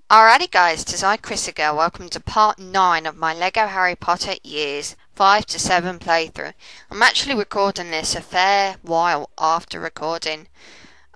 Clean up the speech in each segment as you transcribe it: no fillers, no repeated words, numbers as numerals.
Alrighty guys, 'tis I, ChrissieGirl. Welcome to part 9 of my LEGO Harry Potter years 5 to 7 playthrough. I'm actually recording this a fair while after recording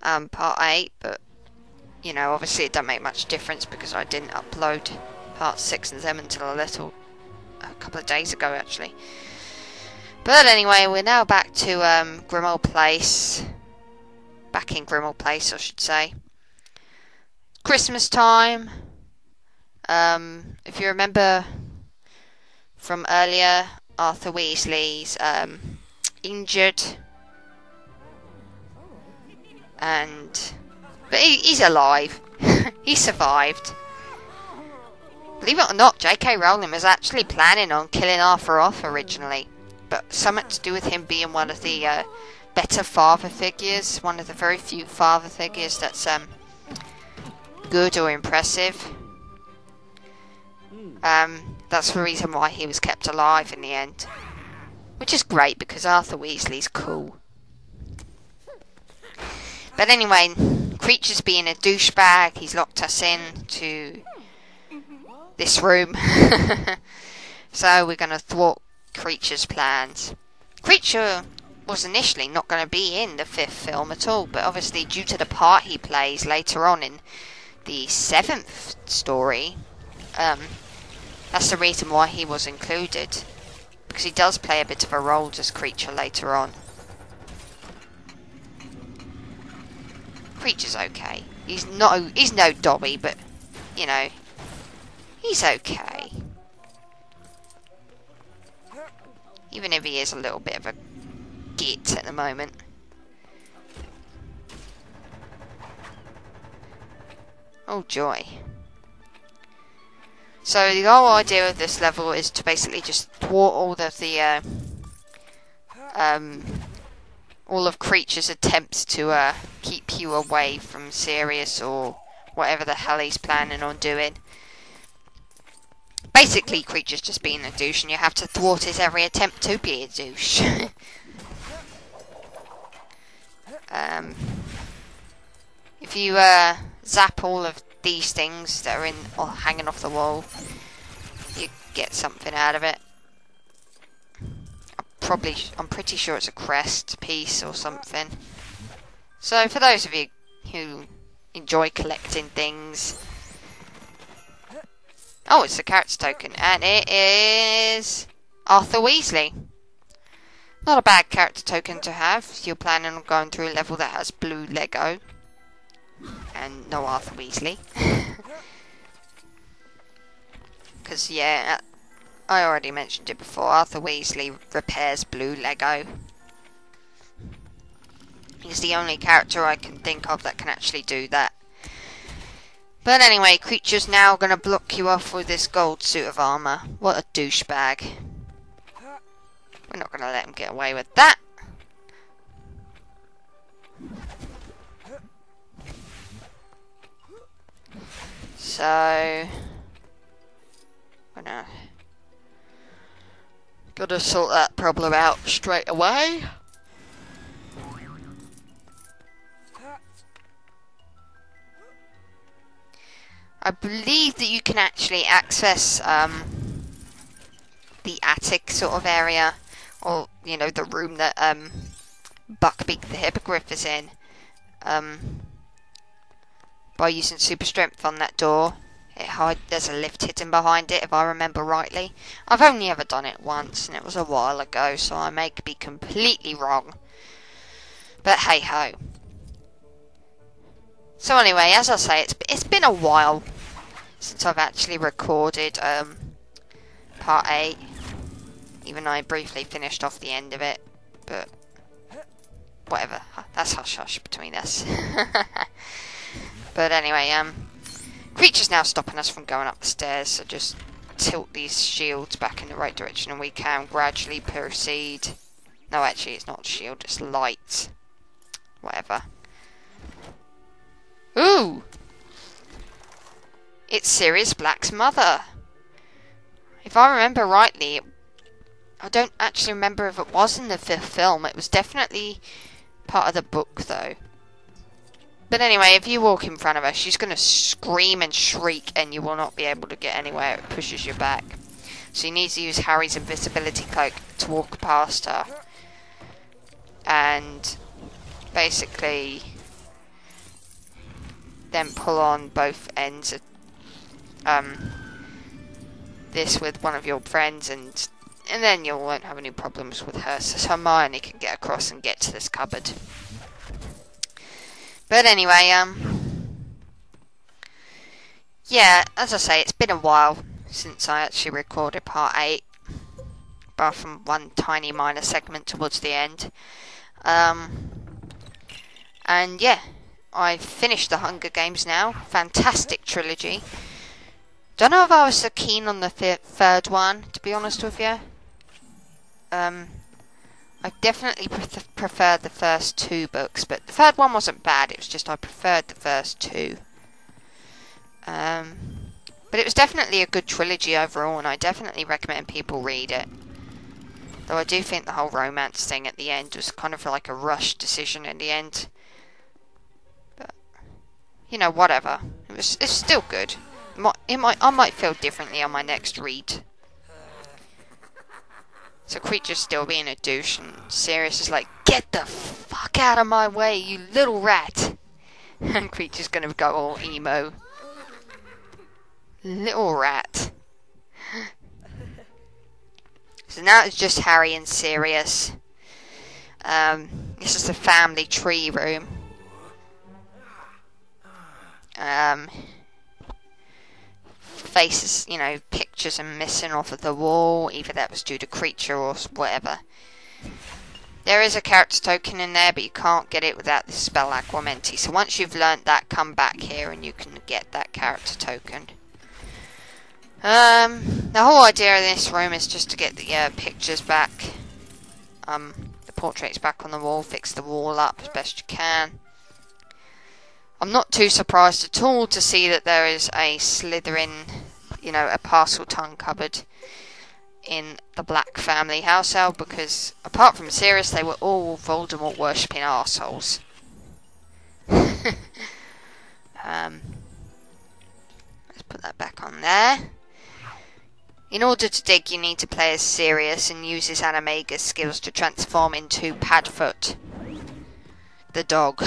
part 8, but you know, obviously it doesn't make much difference because I didn't upload part 6 and 7 until a couple of days ago actually. But anyway, we're now back to Grimmauld Place. Back in Grimmauld Place, I should say. Christmas time. If you remember from earlier, Arthur Weasley's injured, but he's alive. He survived. Believe it or not, J.K. Rowling was actually planning on killing Arthur off originally, but something to do with him being one of the better father figures, one of the very few father figures that's good or impressive. That's the reason why he was kept alive in the end, which is great because Arthur Weasley's cool. But anyway, Kreacher's being a douchebag. He's locked us in to this room. So we're going to thwart Kreacher's plans. Kreacher was initially not going to be in the 5th film at all, but obviously due to the part he plays later on in the 7th story, that's the reason why he was included, because he does play a bit of a role as Kreacher later on. Kreacher's okay. He's no Dobby, but you know, he's okay. Even if he is a little bit of a git at the moment. Oh joy. So the whole idea of this level is to basically just thwart all of the all of Kreacher's attempts to keep you away from Sirius or whatever the hell he's planning on doing. Basically, Kreacher's just being a douche, and you have to thwart his every attempt to be a douche. If you zap all of these things that are in or hanging off the wall, you get something out of it. I'm pretty sure it's a crest piece or something. So for those of you who enjoy collecting things, oh, it's a character token, and it is Arthur Weasley. Not a bad character token to have if you're planning on going through a level that has blue Lego and no Arthur Weasley. Because yeah, I already mentioned it before, Arthur Weasley repairs blue Lego. He's the only character I can think of that can actually do that. But anyway, Kreacher's now going to block you off with this gold suit of armour. What a douchebag. We're not going to let him get away with that. So gotta sort that problem out straight away. I believe that you can actually access the attic sort of area, or you know, the room that Buckbeak the Hippogriff is in, by using super strength on that door. There's a lift hidden behind it, if I remember rightly. I've only ever done it once, and it was a while ago, so I may be completely wrong. But hey ho. So anyway, as I say, it's been a while since I've actually recorded part 8. Even though I briefly finished off the end of it, but whatever. That's hush hush between us. But anyway, Kreacher's now stopping us from going up the stairs, so just tilt these shields back in the right direction and we can gradually proceed. No, actually it's not a shield, it's light. Whatever. Ooh! It's Sirius Black's mother. If I remember rightly, I don't actually remember if it was in the 5th film. It was definitely part of the book though. But anyway, if you walk in front of her, she's going to scream and shriek and you will not be able to get anywhere. It pushes you back. So you need to use Harry's invisibility cloak to walk past her. And basically then pull on both ends of this with one of your friends, and then you won't have any problems with her. So Hermione can get across and get to this cupboard. But anyway, yeah, as I say, it's been a while since I actually recorded part 8, apart from one tiny minor segment towards the end. And yeah, I've finished the Hunger Games now. Fantastic trilogy. Don't know if I was so keen on the third one, to be honest with you. I definitely preferred the first 2 books, but the third one wasn't bad, it was just I preferred the first 2. But it was definitely a good trilogy overall, and I definitely recommend people read it. Though I do think the whole romance thing at the end was kind of like a rushed decision in the end. But, you know, whatever. It's still good. I might feel differently on my next read. So Kreacher's still being a douche, and Sirius is like, "Get the fuck out of my way, you little rat!" And Kreacher's gonna go all emo. Little rat. So now it's just Harry and Sirius. This is the family tree room. Faces, you know, pictures are missing off of the wall. Either that was due to Kreacher or whatever. There is a character token in there, but you can't get it without the spell Aquamenti. So once you've learnt that, come back here and you can get that character token. The whole idea of this room is just to get the pictures back. The portraits back on the wall, fix the wall up as best you can. I'm not too surprised at all to see that there is a Slytherin, you know, a Parseltongue cupboard in the Black family household, because apart from Sirius, they were all Voldemort worshipping arseholes. Let's put that back on there. In order to dig, you need to play as Sirius and use his Animagus skills to transform into Padfoot, the dog.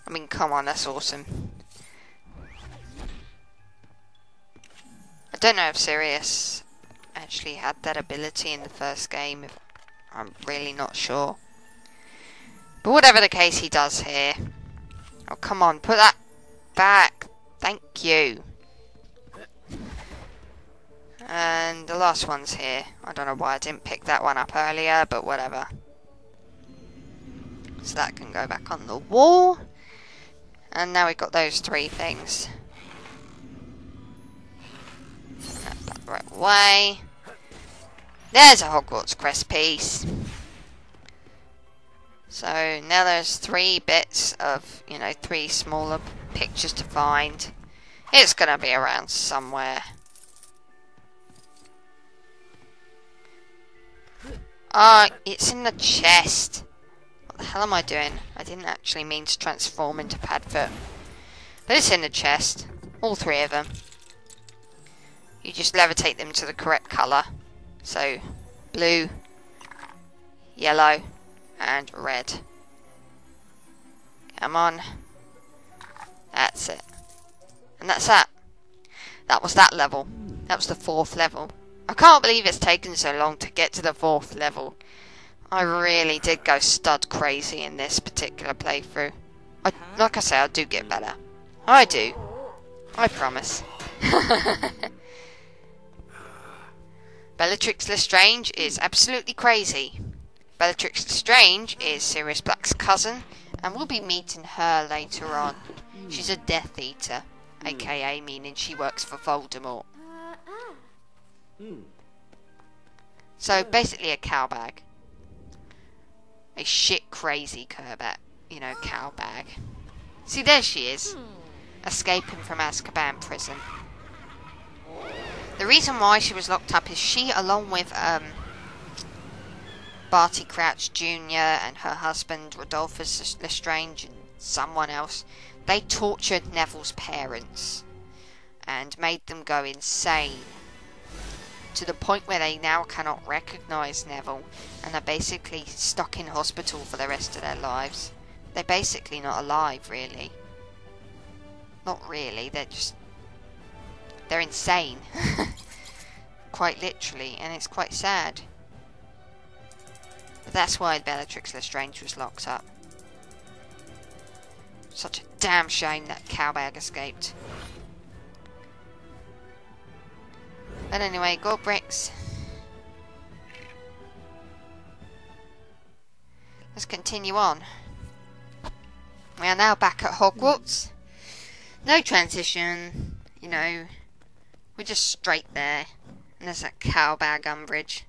I mean, come on, that's awesome. I don't know if Sirius actually had that ability in the first game. I'm really not sure. But whatever the case, he does here. Oh, come on, put that back. Thank you. And the last one's here. I don't know why I didn't pick that one up earlier, but whatever. So that can go back on the wall. And now we've got those 3 things. Put the right way. There's a Hogwarts crest piece. So now there's 3 bits of, you know, 3 smaller pictures to find. It's gonna be around somewhere. It's in the chest. What the hell am I doing? I didn't actually mean to transform into Padfoot. But it's in the chest. All 3 of them. You just levitate them to the correct colour. So, blue, yellow, and red. Come on. That's it. And that's that. That was that level. That was the 4th level. I can't believe it's taken so long to get to the 4th level. I really did go stud crazy in this particular playthrough. Like I say, I do get better. I do. I promise. Bellatrix Lestrange is absolutely crazy. Bellatrix Lestrange is Sirius Black's cousin, and we'll be meeting her later on. She's a Death Eater, aka meaning she works for Voldemort. So basically a cowbag. A shit crazy cowbag. See, there she is, escaping from Azkaban prison. The reason why she was locked up is she, along with Barty Crouch Jr. and her husband Rodolphus Lestrange and someone else, they tortured Neville's parents and made them go insane to the point where they now cannot recognise Neville and are basically stuck in hospital for the rest of their lives. They're basically not alive, really. Not really, they're insane. Quite literally, and it's quite sad. But that's why Bellatrix Lestrange was locked up. Such a damn shame that cowbag escaped. But anyway, gold bricks. Let's continue on. We are now back at Hogwarts. No transition, you know. We're just straight there. And there's that cowbag Umbridge.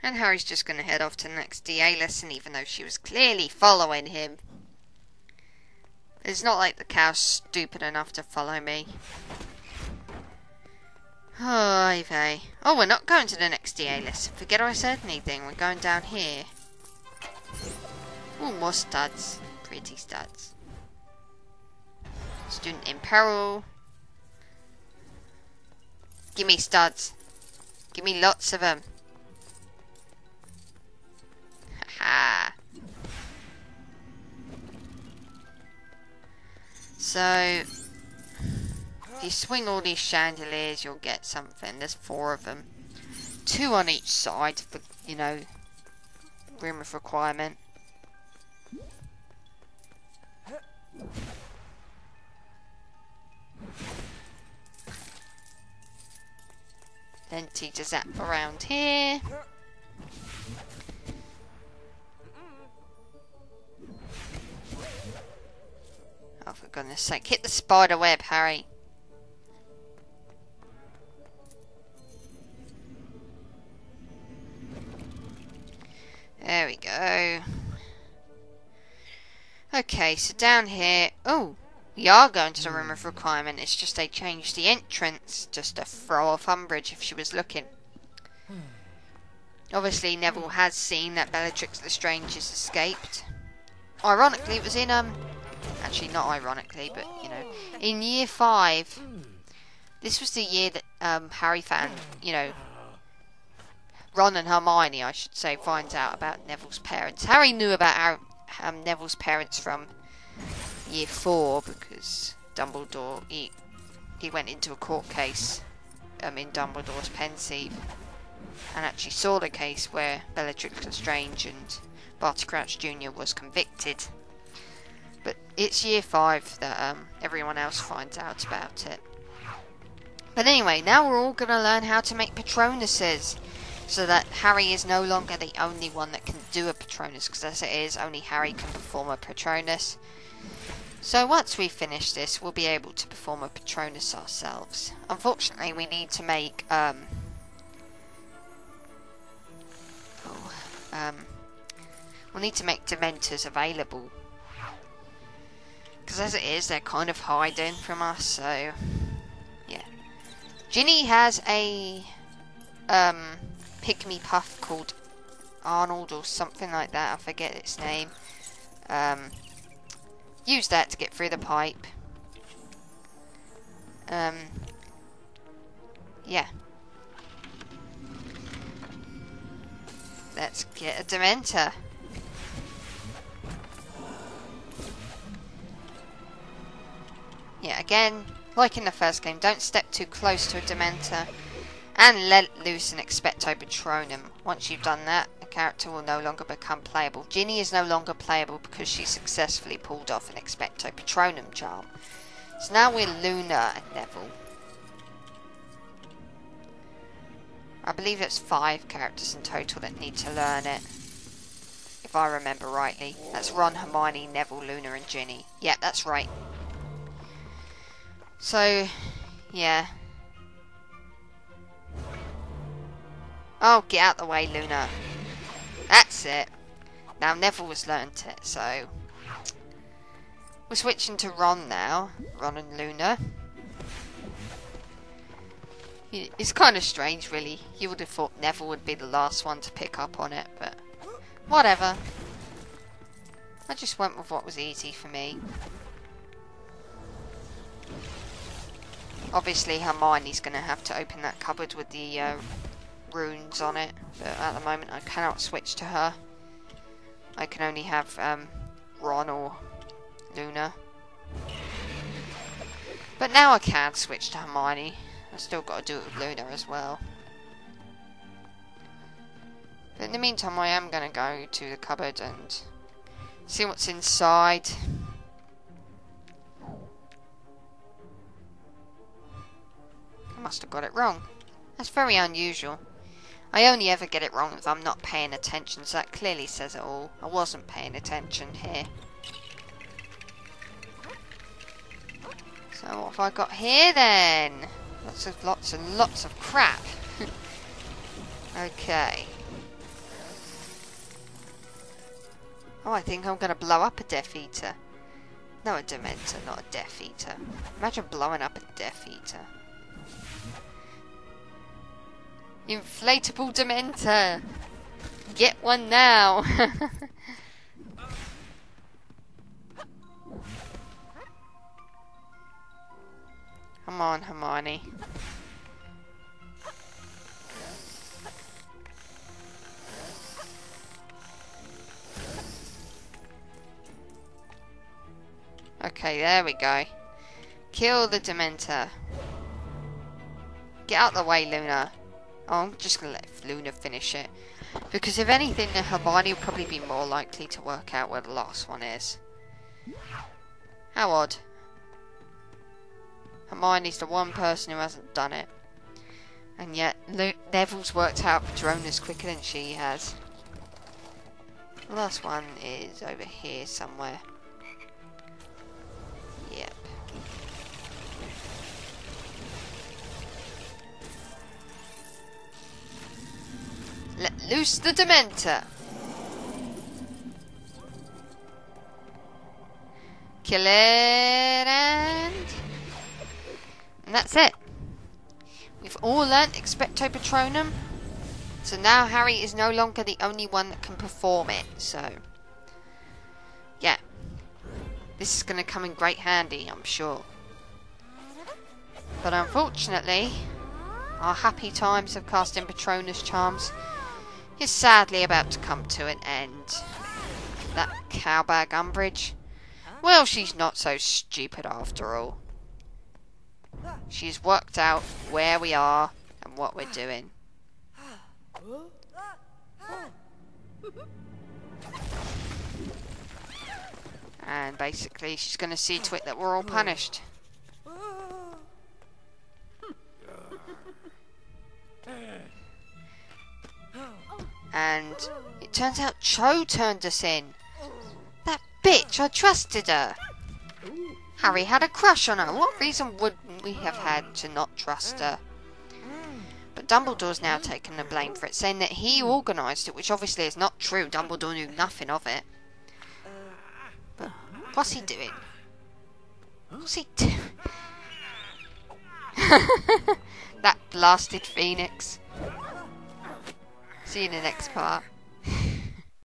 And Harry's just going to head off to the next DA lesson, even though she was clearly following him. It's not like the cow's stupid enough to follow me. Oh, vey. Oh, we're not going to the next DA lesson. Forget I said anything. We're going down here. Oh, more studs. Pretty studs. Student in peril. Give me studs. Give me lots of them. Haha. So, if you swing all these chandeliers, you'll get something. There's 4 of them. 2 on each side for, you know, room of requirement. Then teacher zap around here. Oh, for goodness sake. Hit the spider web, Harry. There we go. Okay, so down here... Oh, we are going to the room of requirement. It's just they changed the entrance just to throw off Umbridge if she was looking. Obviously, Neville has seen that Bellatrix Lestrange has escaped. Ironically, it was in... Actually, not ironically, but, you know, in year 5, this was the year that Harry found, you know, Ron and Hermione, I should say, finds out about Neville's parents. Harry knew about Neville's parents from year 4 because Dumbledore, he went into a court case in Dumbledore's Pensieve and actually saw the case where Bellatrix Lestrange and Barty Crouch Jr. was convicted. But it's year 5 that everyone else finds out about it. But anyway, now we're all going to learn how to make Patronuses. So that Harry is no longer the only one that can do a Patronus. Because as it is, only Harry can perform a Patronus. So once we finish this, we'll be able to perform a Patronus ourselves. Unfortunately, we need to make... we'll need to make Dementors available. Because as it is, they're kind of hiding from us, so... Yeah. Ginny has a... pygmy puff called Arnold or something like that. I forget its name. Use that to get through the pipe. Yeah. Let's get a Dementor. Yeah, again, like in the first game, don't step too close to a Dementor. And let loose an Expecto Patronum. Once you've done that, the character will no longer become playable. Ginny is no longer playable because she successfully pulled off an Expecto Patronum charm. So now we're Luna and Neville. I believe it's 5 characters in total that need to learn it. If I remember rightly. That's Ron, Hermione, Neville, Luna and Ginny. Yep, that's right. So, yeah. Oh, get out the way, Luna. That's it. Now Neville has learnt it, so... We're switching to Ron now. Ron and Luna. It's kind of strange, really. You would have thought Neville would be the last one to pick up on it, but whatever. I just went with what was easy for me. Obviously, Hermione's going to have to open that cupboard with the runes on it, but at the moment I cannot switch to her. I can only have Ron or Luna. But now I can switch to Hermione. I've still got to do it with Luna as well. But in the meantime, I am going to go to the cupboard and see what's inside. I must have got it wrong. That's very unusual. I only ever get it wrong if I'm not paying attention, so that clearly says it all. I wasn't paying attention here. So what have I got here then? Lots and lots of crap. Okay. Oh, I think I'm going to blow up a Death Eater. No, a Dementor, not a Death Eater. Imagine blowing up a Death Eater. Inflatable Dementor! Get one now! Come on, Hermione. Okay, there we go. Kill the Dementor. Get out the way, Luna. Oh, I'm just going to let Luna finish it. Because if anything, Hermione will probably be more likely to work out where the last one is. How odd. Hermione's the one person who hasn't done it. And yet, Neville's worked out Patronus quicker than she has. The last one is over here somewhere. Yep. Let loose the Dementor! Kill it and that's it. We've all learnt Expecto Patronum. So now Harry is no longer the only one that can perform it. So, yeah. This is going to come in great handy, I'm sure. But unfortunately, our happy times of casting Patronus charms is sadly about to come to an end. That cowbag Umbridge, well, she's not so stupid after all. She's worked out where we are and what we're doing. And basically, she's going to see to it that we're all punished. And it turns out Cho turned us in. That bitch, I trusted her. Harry had a crush on her. What reason would we have had to not trust her? But Dumbledore's now taken the blame for it, saying that he organised it, which obviously is not true. Dumbledore knew nothing of it. But what's he doing? What's he doing? That blasted Phoenix. See you in the next part.